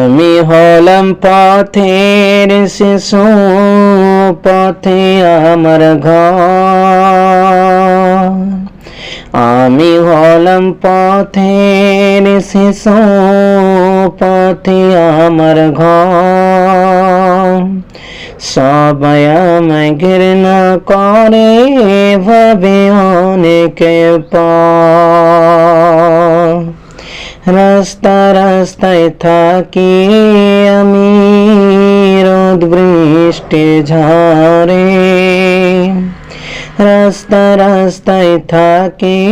আমি হলাম পথের শিশু, পথে আমার ঘর। আমি হলাম পথের শিশু, পথে আমার ঘর। সবাই আমায় ঘৃণা করে, ভাবে অনেকে পর। রাস্তা রাস্তায় থাকি আমি, রোদ বৃষ্টি ঝড়ে। রাস্তা রাস্তায় থাকি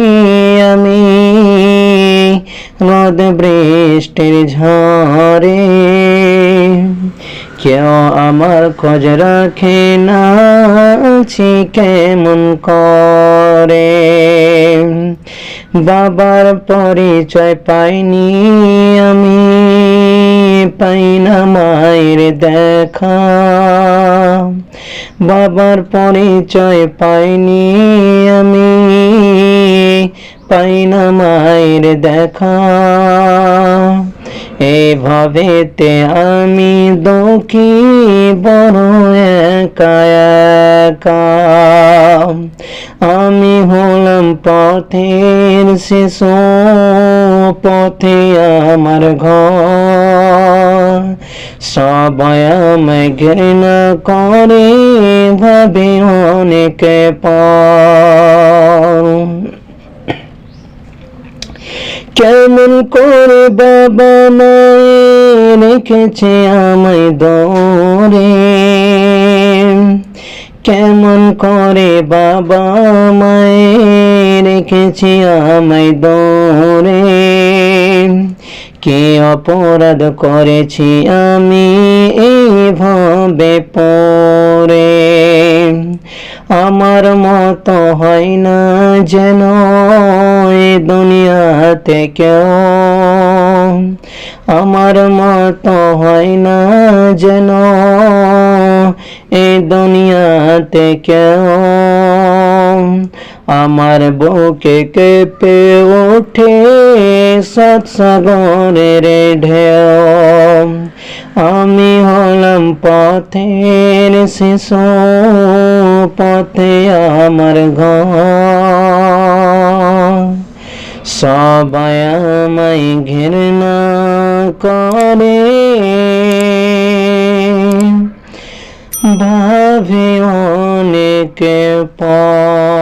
আমি, রোদ বৃষ্টির ঝড়ে। কেউ আমার খোঁজ রাখে না, আছি কেমন করে। বাবার পরিচয় পাইনি আমি, পাই না মায়ের দেখা। বাবার পরিচয় পাইনি আমি, পাই না মায়ের দেখা। এভাবেতে আমি দুঃখী, বড় একা একা। আমি হলাম পথের শিশু, পথে আমার ঘর। সবাই আমায় ঘৃণা করে, ভাবে অনেকে পর। কেমন করে বাবা মায়ে রেখেছে আমায় দূরে। কেমন করে বাবা মায়ে রেখেছে আমায় দূরে। কি অপরাধ করেছি আমি এইভাবে পড়ে। আমার মতো হয় না যেন এ দুনিয়াতে কেউ। আমার মতো হয় না যেন এ দুনিয়াতে কেউ। আমার বুকে কেঁপে ওঠে সাত সাগরের ঢেউ। আমি হলাম পথের শিশু, পথে আমার ঘর। সবাই আমায় ঘৃণা করে, ভাবে অনেকে পর।